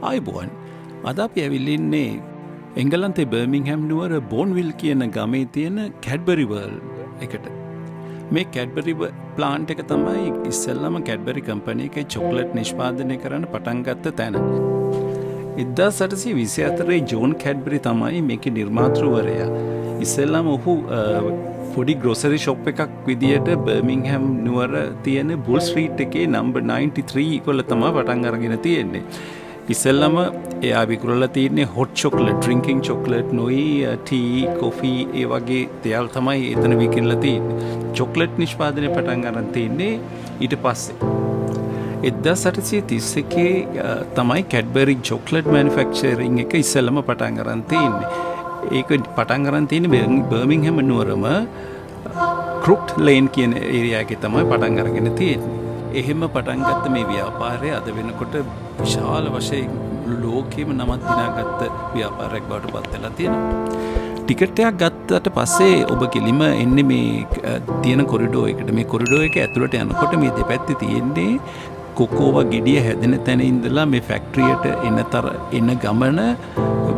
ආයුබෝවන්. අද අපි ඇවිල්ලා ඉන්නේ එංගලන්තේ බර්මින්ගම් නුවර බෝන්විල් කියන ගමේ තියෙන Cadbury World එකට. මේ Cadbury plant එක තමයි ඉස්සෙල්ලාම Cadbury Company එකේ චොක්ලට් නිෂ්පාදනය කරන්න පටන් ගත්ත තැන. 1824 ජෝන් Cadbury තමයි මේකේ නිර්මාතෘවරයා. ඉස්සෙල්ලාම ඔහු පොඩි ග්‍රොසරි ෂොප් එකක් විදියට බර්මින්ගම් නුවර තියෙන බුල් ස්ට්‍රීට් එකේ නම්බර් 93 වල තමයි පටන් අරගෙන තියෙන්නේ. ඉස්සෙල්ලාම එයා විකුණලා තියෙන්නේ hot chocolate, drinking chocolate, නොයි tea, coffee ඒ වගේ දේවල් තමයි එතන විකිණලා තියෙන්නේ. chocolate නිෂ්පාදනය පටන් ගන්න තියෙන්නේ ඊට පස්සේ. 1831 තමයි Cadbury chocolate manufacturing එක ඉස්සෙල්ලාම පටන් ගන්න තියෙන්නේ. ඒක පටන් ගන්න තියෙන්නේ බර්මින්ගම් නුවරම ක්‍රුක්ට් ලේන් කියන ඒරියා එකේ තමයි පටන් අරගෙන තියෙන්නේ. එහෙම පටන් ගත්ත මේ ව්‍යාපාරය අද වෙනකොට විශාල වශයෙන් ලෝකෙම නමක් දිනාගත්ත ව්‍යාපාරයක් බවට පත් වෙලා තියෙනවා. ටිකට් එකක් ගත්තට පස්සේ ඔබ කෙලිම එන්නේ මේ තියෙන කොරිඩෝ එකට. මේ කොරිඩෝ එක ඇතුළට යනකොට මේ දෙපැත්තේ තියෙන්නේ කොකෝවා ගෙඩිය හැදෙන තැන ඉඳලා මේ ෆැක්ටරියට එන ගමන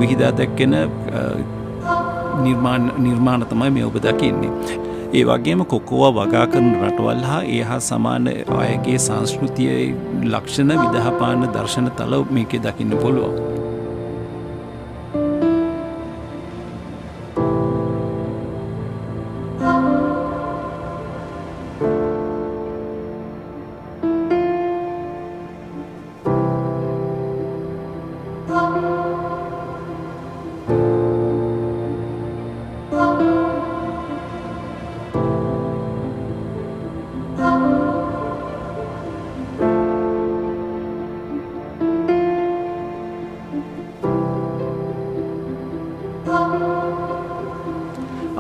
විහිදා දැක්කෙන නිර්මාණ තමයි මේ ඔබ දකින්නේ. ඒ වගේම කොකෝවා වගා කරන රටවල් හා ඒ හා සමාන අයගේ සංස්කෘතියේ ලක්ෂණ විදහාපාන දර්ශන තල මේකේ දකින්න පුළුවන්.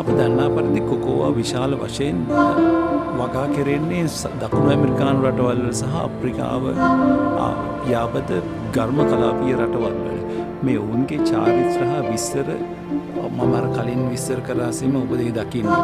අප දන්නා පරිදි කොකෝවා විශාල වශයෙන් වගා කෙරෙන්නේ දකුණු ඇමරිකානු රටවල් සහ අප්‍රිකාව යාබද ගර්ම කලාපීය රටවල් වල. මේ ඔවුන්ගේ චාරිත්‍ර හා විස්තර මම අර කලින් විස්තර කරා සීම ඔබ දෙක දකින්නේ.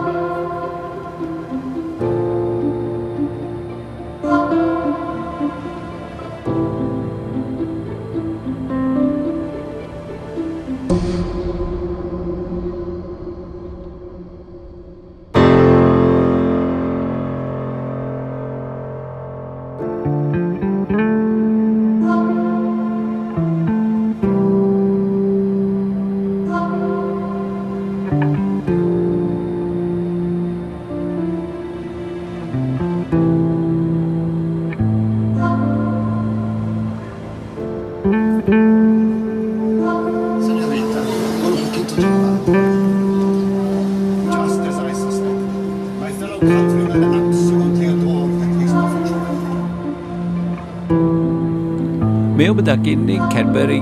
මේ ඔබ දකින්නේ Cadbury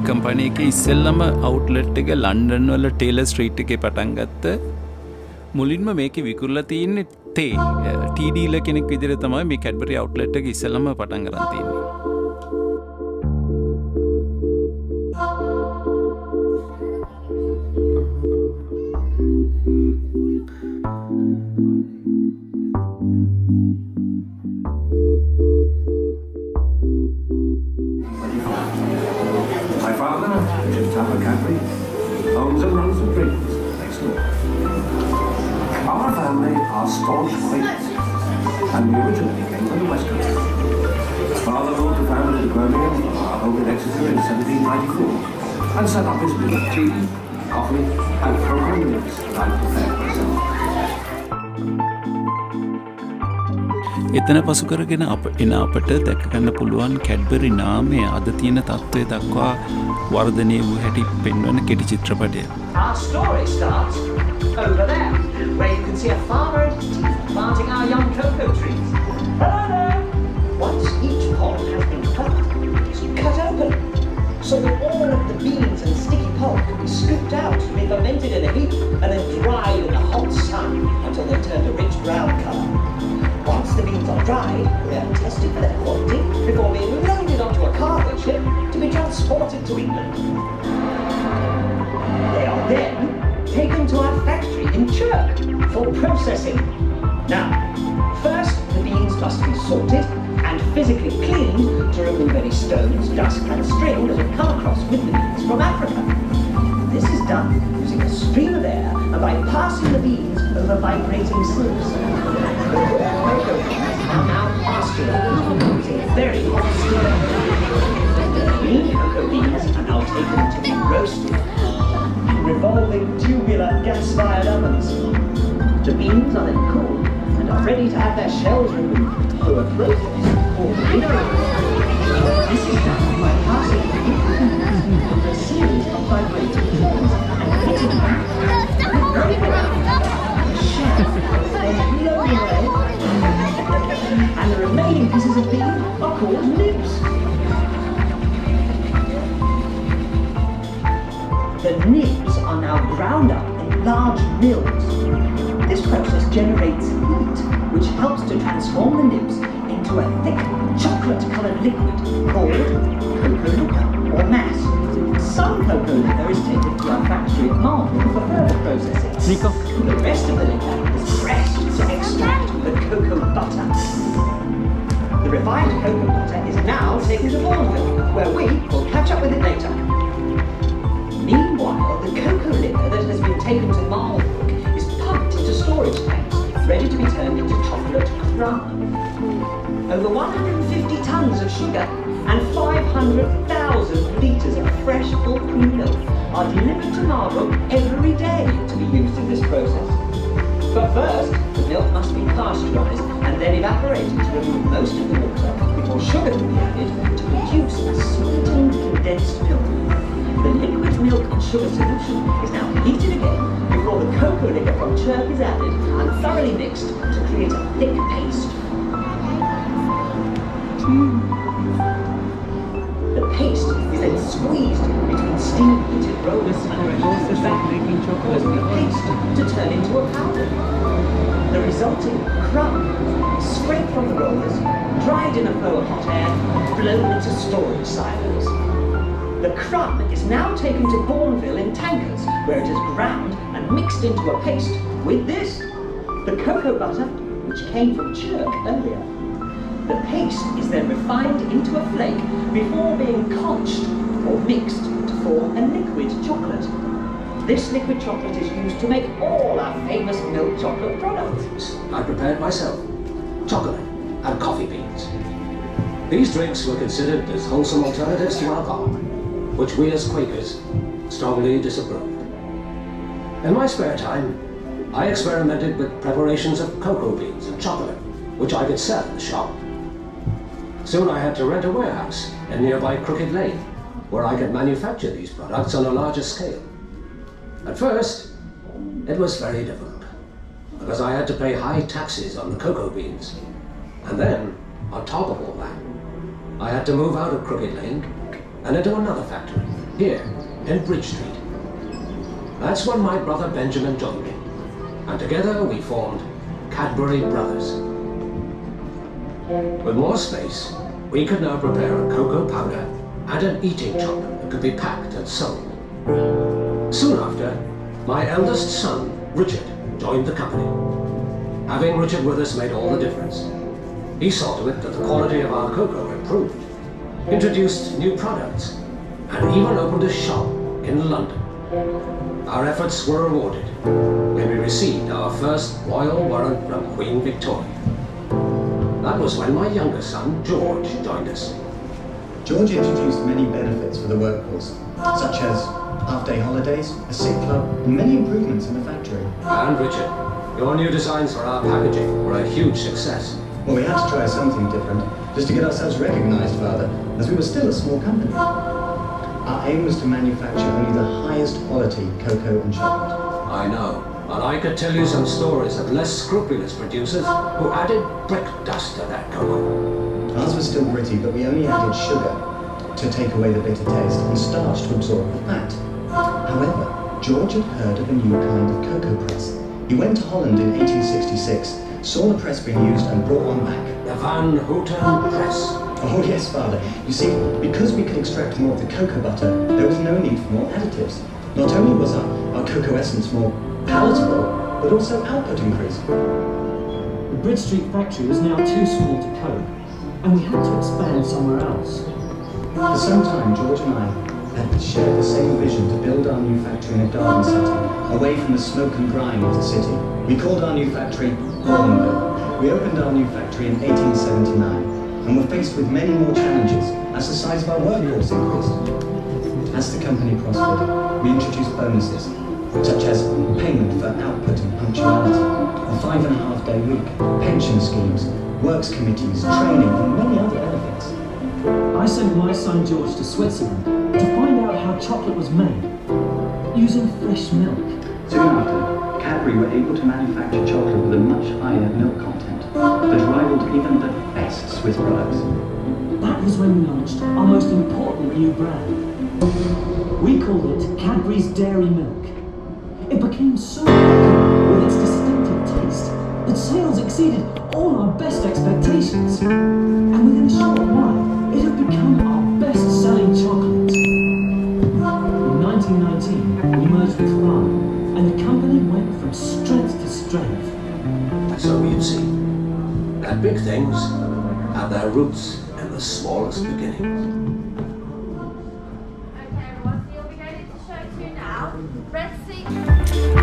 Company එකේ ඉස්සෙල්ලම අවුට්ලට් එක ලන්ඩන් වල ටේලර් ස්ට්‍රීට් එකේ පටන් ගත්ත. මුලින්ම මේකේ විකුණලා තියෙන්නේ ටී ඩීලර් කෙනෙක් විදිහට තමයි මේ Cadbury අවුට්ලට් එක ඉස්සෙල්ලම පටන් ගන්න තියෙන්නේ. Cadbury owns and runs the drinks next door. Our family are staunch Quakers, and we originally came from the West Coast. Father moved the family to Birmingham from our home in Exeter in 1794 and set up his mill of tea, coffee, and cocoa milks that I prepared myself. එතන පසු කරගෙන අපට දැක ගන්න පුළුවන් Cadbury නාමය අද තියෙන තත්ත්වය දක්වා වර්ධනය වූ හැටි පෙන්වන කෙටි චිත්‍රපටය. Our story starts over there, where you can see a farmer and his team planting our young cocoa trees. Hello there! Once each pod has been it's cut open, so that all of the beans and sticky pulp can be scooped out to be fermented in a heap and then dried in the hot sun until they turn a rich brown colour. Once the beans are dried, they are tested for their quality before being loaded onto a cargo ship to be transported to England. They are then taken to our factory in Chirk for processing. Now, first the beans must be sorted and physically cleaned to remove any stones, dust and string that have come across with the beans from Africa. This is done using a stream of air and by passing the beans over vibrating sieves. The raw cocoa beans are now pasteurized using very hot steam. Green cocoa beans are now taken to be roasted in revolving tubular gas-fired ovens. The beans are then cooled and are ready to have their shells removed through a process called winnowing. This is done by passing the beans over a series of vibrating forms and hitting them very well. The shell is then blown away, and the remaining pieces of bean are called nibs. The nibs are now ground up in large mills. This process generates heat, which helps to transform the nibs into a thick chocolate-coloured liquid called cocoa liquor or mass. Some cocoa liquor is taken to our factory at Bournville for further processing. Nico. The rest of the liquor is pressed to extract the cocoa butter. The refined cocoa butter is now taken to Bournville, where we will catch up with it later. Meanwhile, the cocoa liquor that has been taken to Marlbrook is pumped into storage tanks, ready to be turned into chocolate crumb. Over 150 tons of sugar and 500,000 litres of fresh full cream milk are delivered to Marlbrook every day to be used in this process. But first, the milk must be pasteurised and then evaporated to remove most of the water before sugar can be added to produce a sweetened condensed milk. The liquid milk and sugar solution is now heated again before the cocoa liquor from churk is added and thoroughly mixed to create a thick paste. The paste is then squeezed between steam-heated rollers and pushed back, causing the paste to turn into a powder. The resulting crumb is scraped from the rollers, dried in a flow of hot air, and blown into storage silos. The crumb is now taken to Bournville in tankers, where it is ground and mixed into a paste with this, the cocoa butter, which came from churk earlier. The paste is then refined into a flake before being conched or mixed to form a liquid chocolate. This liquid chocolate is used to make all our famous milk chocolate products. I prepared myself chocolate and coffee beans. These drinks were considered as wholesome alternatives to alcohol, which we as Quakers strongly disapproved. In my spare time, I experimented with preparations of cocoa beans and chocolate, which I could sell in the shop. Soon I had to rent a warehouse in nearby Crooked Lane, where I could manufacture these products on a larger scale. At first, it was very difficult, because I had to pay high taxes on the cocoa beans. And then, on top of all that, I had to move out of Crooked Lane and into another factory, here, in Bridge Street. That's when my brother Benjamin joined me, and together we formed Cadbury Brothers. With more space, we could now prepare a cocoa powder and an eating chocolate that could be packed and sold. Soon after, my eldest son, Richard, joined the company. Having Richard with us made all the difference. He saw to it that the quality of our cocoa improved, introduced new products, and even opened a shop in London. Our efforts were rewarded when we received our first royal warrant from Queen Victoria. That was when my younger son, George, joined us. George introduced many benefits for the workforce, such as half-day holidays, a sick club, and many improvements in the factory. And Richard, your new designs for our packaging were a huge success. Well, we had to try something different, just to get ourselves recognised, Father, as we were still a small company. Our aim was to manufacture only the highest quality cocoa and chocolate. I know, and I could tell you some stories of less scrupulous producers who added brick dust to that cocoa. Ours was still gritty, but we only added sugar to take away the bitter taste and starch to absorb the fat. However, George had heard of a new kind of cocoa press. He went to Holland in 1866, saw the press being used and brought one back. The Van Houten Press. Oh yes, Father. You see, because we could extract more of the cocoa butter, there was no need for more additives. Not only was our cocoa essence more palatable, but also output increased. The Bridge Street factory was now too small to cope. and we had to expand somewhere else. For some time, George and I had shared the same vision to build our new factory in a garden setting, away from the smoke and grime of the city. We called our new factory Bournville. We opened our new factory in 1879 and were faced with many more challenges as the size of our workforce increased. As the company prospered, we introduced bonuses, such as payment for output and punctuality, a 5.5-day week, pension schemes, works committees, training, and many other benefits. I sent my son George to Switzerland to find out how chocolate was made, using fresh milk. Soon after, Cadbury were able to manufacture chocolate with a much higher milk content that rivaled even the best Swiss products. That was when we launched our most important new brand. We called it Cadbury's Dairy Milk. It became so popular with its distinctive taste that sales exceeded all our best expectations. And within a short while, it had become our best-selling chocolate. In 1919, we merged with Farm, and the company went from strength to strength. So you'd see that big things have their roots in the smallest beginnings. Okay, everyone, so you'll be going into show 2 now. Red Sea.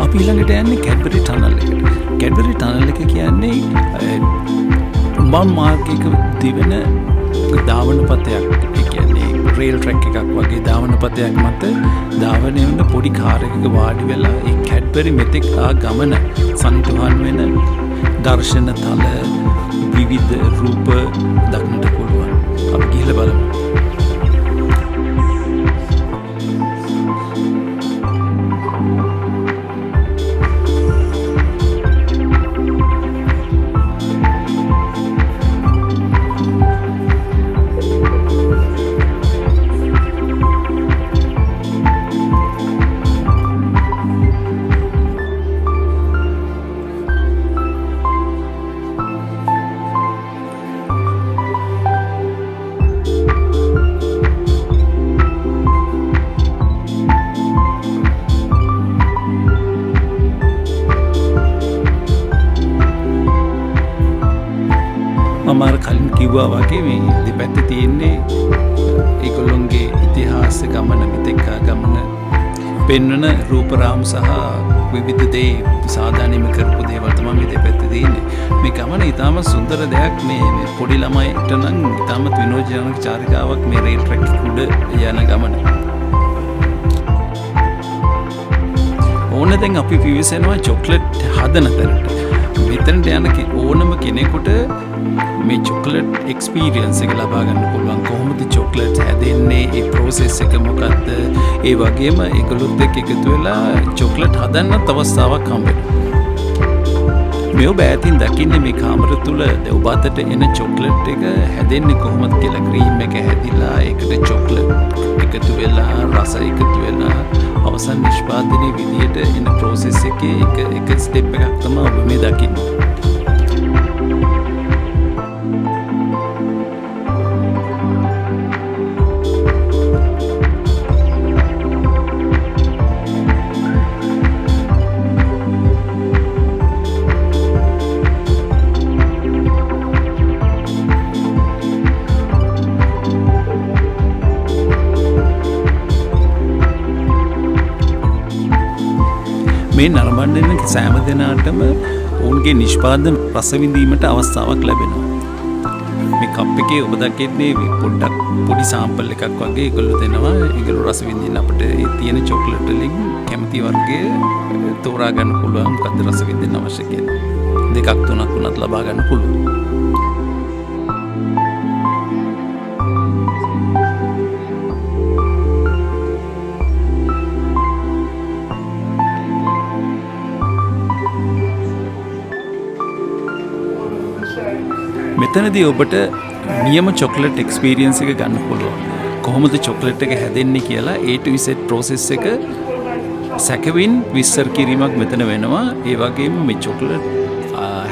අපි ඊළඟට යන්නේ කැඩ්බරි tunnel එකට. කැඩ්බරි tunnel එක කියන්නේ උඹන් මාර්ගයක දිවෙන ධාවන පතයක්. ඒ කියන්නේ rail track එකක් වගේ ධාවන පතයක් මත ධාවනය වෙන පොඩි කාර් එකක වාඩි වෙලා ඒ කැඩ්බරි මෙතෙක් ආ ගමන සනිටුහන් වෙන දර්ශන තල විවිධ රූප දක්නට පුළුවන්. අපි ගිහිල්ලා බලමු. මම කලින් කිව්වා වගේ මේ දෙපැත්තේ තියෙන්නේ ඒගොල්ලොන්ගේ ඉතිහාස ගමන මෙතෙක් ගමන පෙන්වන රූප රාමු සහ විවිධ දේ සාධාරණීම කරපු දේවල් තමයි මේ දෙපැත්තේ තියෙන්නේ. මේ ගමන ඉතාම සුන්දර දෙයක්. මේ පොඩි ළමයිට නම් ඉතාමත් විනෝදජනක චාරිකාවක් මේ රේල් ට්‍රැක් උඩ යන ගමන. ඕන දැන් අපි පිවිසෙනවා චොක්ලට් හදන තැනට. මෙතනට යන ඕනම කෙනෙකුට මේ චොක්ලට් එක්ස්පීරියන්ස් එක ලබා ගන්න පුළුවන්. කොහොමද චොක්ලට් හැදෙන්නේ, ඒ ප්‍රොසෙස් එක මොකක්ද, ඒ වගේම ඒගොල්ලොත් එක්ක එකතු වෙලා චොක්ලට් හදන්නත් අවස්ථාවක් හම්බෙනවා. මේ ඔබ ඈතින් දකින්නේ මේ කාමර තුල ඔබ අතට එන චොක්ලට් එක හැදෙන්නේ කොහොමද කියලා. ක්‍රීම් එක හැදිලා ඒකට චොක්ලට් එකතු වෙලා රස එකතු වෙලා අවසන් නිෂ්පාදනයේ විදියට එන ප්‍රොසෙස් එකේ එක ස්ටෙප් එකක් තමයි ඔබ මේ දකින්නේ. මේ නරඹන්න සෑම දෙනාටම ඔවුන්ගේ නිෂ්පාදන රස විඳීමට අවස්ථාවක් ලැබෙනවා. මේ කප් එකේ ඔබ දකින්නේ පොඩ්ඩක් පොඩි සාම්පල් එකක් වගේ ඒගොල්ලෝ දෙනවා. ඒගොල්ලෝ රස විඳින්න අපිට තියෙන චොක්ලට් වලින් කැමති වර්ගය තෝරා ගන්න පුළුවන්. මොකද්ද රස විඳින්න අවශ්‍ය කියලා. 2ක් 3ක් වුණත් ලබා ගන්න පුළුවන්. මෙතනදී ඔබට නියම චොක්ලට් එක්ස්පීරියන්ස් එක ගන්න පුළුවන්. කොහොමද චොක්ලට් එක හැදෙන්නේ කියලා A to Z process එක සැකවින් විස්තර කිරීමක් මෙතන වෙනවා. ඒ වගේම මේ චොක්ලට්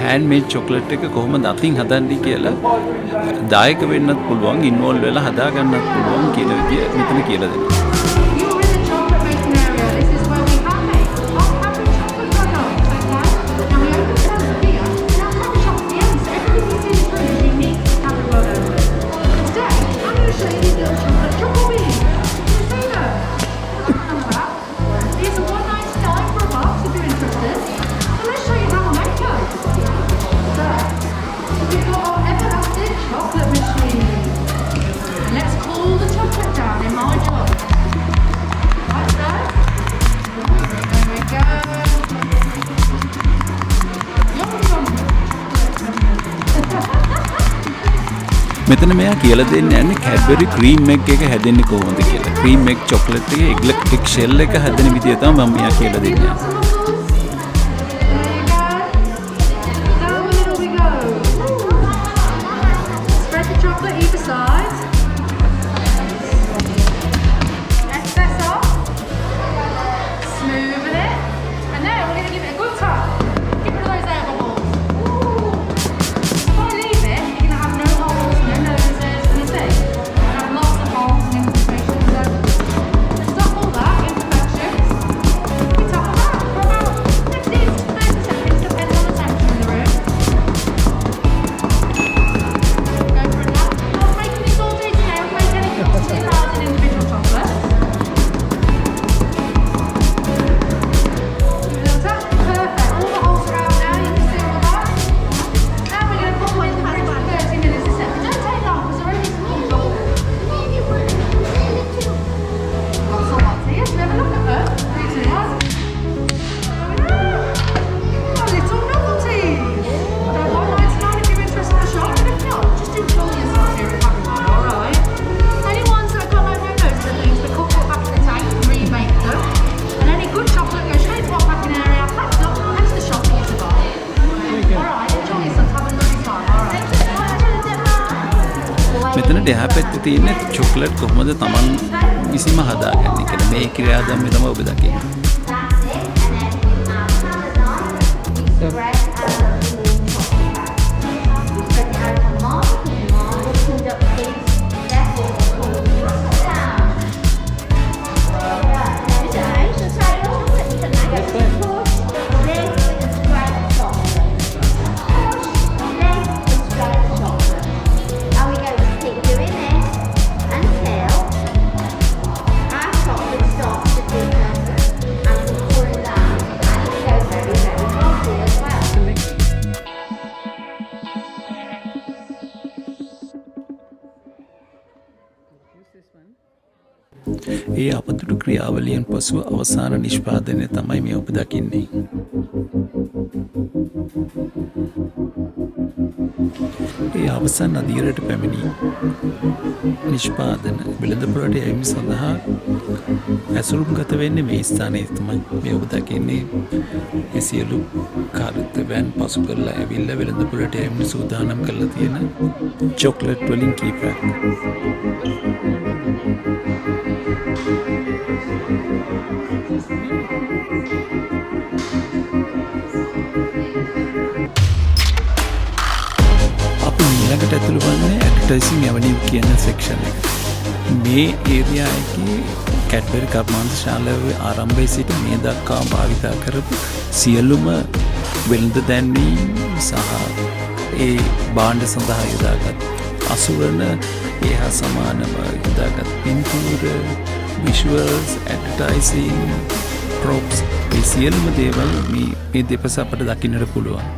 හෑන්ඩ් මේඩ් චොක්ලට් එක කොහොමද අතින් හදන්නේ කියලා දායක වෙන්නත් පුළුවන්, ඉන්වෝල්ව් වෙලා හදා ගන්නත් පුළුවන් කියන විදිය මෙතන කියලා දෙනවා. You're in the chocolate making area. This is where we handmade our Cadbury chocolate products, okay? Now we open the front here, and our Cadbury shop at the end, so everything you see in the room is unique to Cadbury World only. මෙතන මෙයා කියලා දෙන්නේ යන්නේ Cadbury cream egg එක හැදෙන්නේ කොහොමද කියලා. cream egg chocolate එකේ egg shell එක හැදෙන විදිය තමයි මම මෙයා කියලා දෙන්නේ. Down the middle we go. Spread the chocolate either side. Excess off. Smoothen it. And now we're going to give it a good tap. Get rid of those air bubbles. If I leave it, you're going to have no holes, no noses, and you see? You're going to have lots of holes and imperfections. So to stop all that, imperfections, we tap them out for about 15 to 30 seconds, depending on the temperature in the room. Go for a nap. Not making this all day today, I'll make any cups to 2,000 individual chocolates. Give it a little tap. Perfect. All the holes are out now, you can see all that. Now we're going to put one in the fridge for 30 minutes a second. Don't take long because they're only small chocolates. Got some ones here, never look at them. 3, 2, 1. A little novelty. They're £1.99 if you're interested in the shop, but if not, just enjoy yourself here at Cadbury World, alright? Any ones that have got like no noses and things, we could put back in the tank and remake them. And any good chocolate goes straight to our packing area, packed up, next to the shop for you to buy. Alright, enjoy yourself, have a lovely time, alright? මෙතනට එහා පැත්තේ තියෙන chocolate කොහොමද Taman විසින්ම හදාගන්නේ කියලා මේ ක්‍රියාදාමය තමයි ඔබ දකින්නේ. And we go to keep doing this until our chocolate starts to thicken and to cool down, and it goes very, very frothy as well. ඒ අපතුරු ක්‍රියාවලියෙන් පසුව අවසාන නිෂ්පාදනය තමයි මේ ඔබ දකින්නේ. ඒ අවසන් අදියරට පැමිණි නිෂ්පාදන වෙළඳපොළට යැවීම සඳහා ඇසුරුම් ගත වෙන්නේ මේ ස්ථානයේ තමයි මේ ඔබ දකින්නේ. ඒ සියලු කාර්යයන් පසු කරලා ඇවිල්ලා වෙළඳපොළට යැවීම සූදානම් කරලා තියෙන චොක්ලට් වලින් කීපයක්. අපි ඊළඟට ඇතුළු වන්නේ ඇඩ්වර්ටයිසිං ඇවනිව් කියන සෙක්ෂන් එක. මේ ඒරියා එකේ කැඩ්බරි කර්මාන්ත ශාලාවේ ආරම්භයේ සිට මේ දක්වා භාවිතා කරපු සියලුම වෙළඳ දැන්වීම් සහ ඒ භාණ්ඩ සඳහා යොදාගත් අසුරණ ඒ හා සමානව යොදාගත් පින්තූර, විෂුවල්ස්, ඇඩ්වර්ටයිසිං, ප්‍රොප්ස්, ඒ සියලුම දේවල් මේ දෙපස අපට දකින්නට පුළුවන්.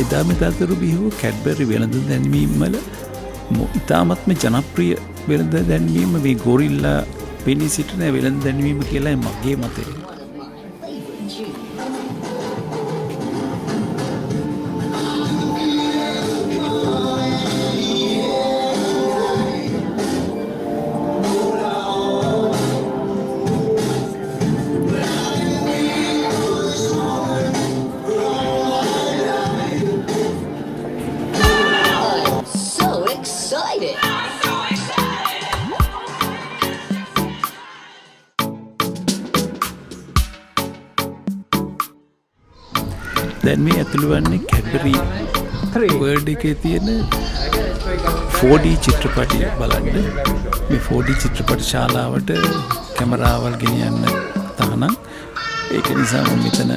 එදා මෙදාතුරු බිහුව කැඩ්බරි වෙළඳ දැන්වීම් වල ඉතාමත්ම ජනප්‍රිය වෙළඳ දැන්වීම මේ ගොරිල්ලා පෙනී සිටින වෙළඳ දැන්වීම කියලා මගේ මතය. දැන් මේ ඇතුළු වන්නේ Cadbury World එකේ තියෙන 4D චිත්‍රපටි බලන්න. මේ 4D චිත්‍රපට ශාලාවට කැමරාවල් ගෙනියන්න තහනම්. ඒක නිසා මම මෙතන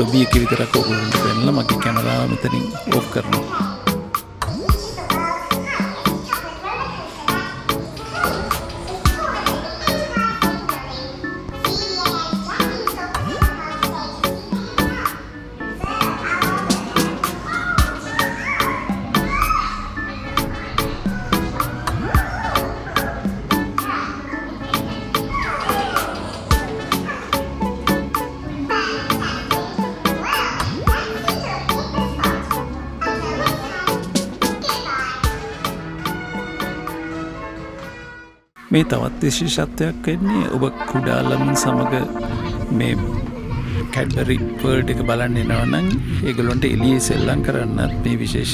ලොබි එකේ විතරක් ඔයගොල්ලන්ට පෙන්නලා මගේ කැමරාව මෙතනින් ඔෆ් කරනවා. මේ තවත් විශේෂත්වයක් වෙන්නේ ඔබ කුඩා ළමුන් සමග මේ Cadbury World එක බලන්න එනවා නම් ඒගොල්ලන්ට එළියේ සෙල්ලම් කරන්නත් මේ විශේෂ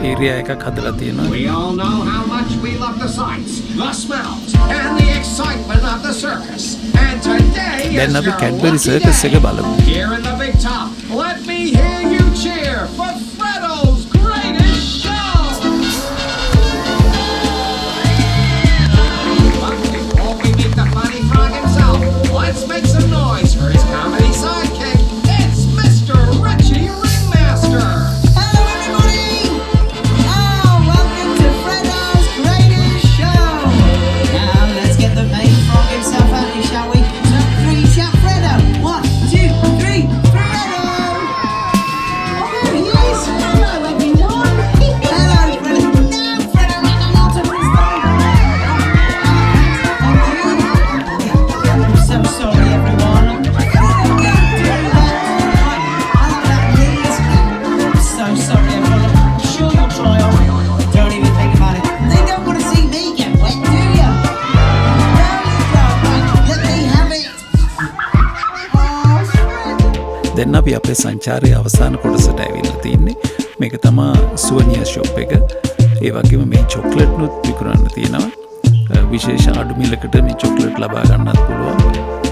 ඒරියා එකක් හදලා තියෙනවා. We all know how much we love the sights, the smells, and the excitement of the circus. And today දැන් is අපි your Cadbury lucky Circus day. එක බලමු. Here in the big top, let me hear you cheer for Freddo's greatest show. But before we meet the funny frog himself, let's make some noise for his comedy sidekick. It's Mr. Richie Ringmaster. Hello, everybody! Oh, welcome to Freddo's greatest show. Now let's get the main frog himself out here, shall we? So, 3, shout Freddo. 1, 2, 3, Freddo! Oh, there he is. Hello, everyone. Hello, Freddo. Now, Freddo, run along to his I'm so sorry, everyone. So sorry, everyone. I'm sure you'll try on. Don't even think about it. They don't want to see me get wet, do you? No, you don't. Right, let me have it. Oh, Fred. දැන් අපි අපේ සංචාරයේ අවසාන කොටසට ඇවිල්ලා තින්නේ. මේක තමයි සුවනියර් shop එක. ඒ වගේම මේ චොක්ලට් නුත් විකුණන්න තියෙනවා. විශේෂ අඩු මිලකට මේ චොක්ලට් ලබා ගන්නත් පුළුවන්.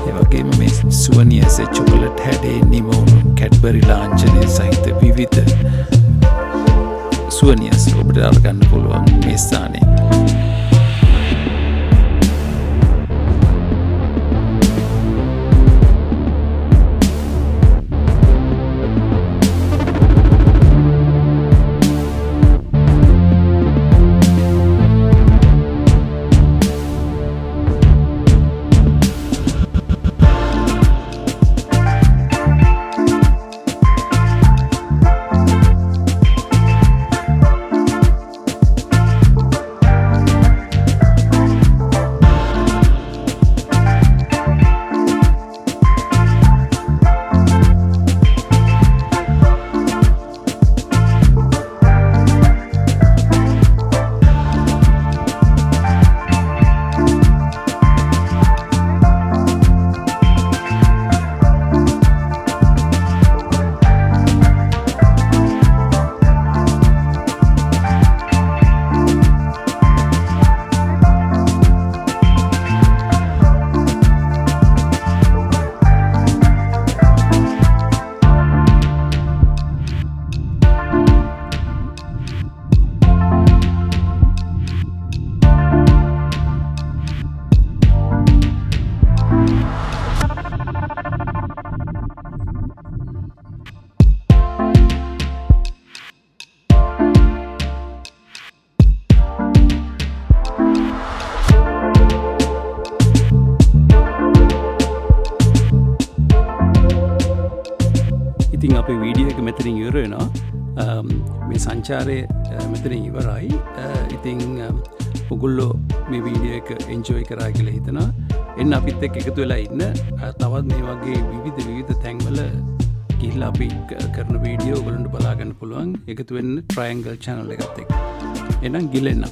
ඒ වගේම මේ සුවනියර්ස් චොක්ලට් හැඩේ නිමවුණු Cadbury ලාංඡනය සහිත විවිධ සුවනියර්ස් ඔබට අරගන්න පුළුවන් මේ ස්ථානයේ. ඉතින් අපේ වීඩියෝ එක මෙතනින් ඉවර වෙනවා. මේ සංචාරය මෙතන ඉවරයි. ඉතින් ඔගොල්ලෝ මේ වීඩියෝ එක එන්ජොයි කරා කියලා හිතනවා. එන්න අපිත් එක්ක එකතු වෙලා ඉන්න. තවත් මේ වගේ විවිධ තැන්වල ගිහිල්ලා අපි කරන වීඩියෝ ඔයගොල්ලන්ට බලා ගන්න පුළුවන්. එකතු වෙන්න ට්‍රයැන්ගල් channel එකත් එක්ක. එහෙනම් ගිලෙන්න.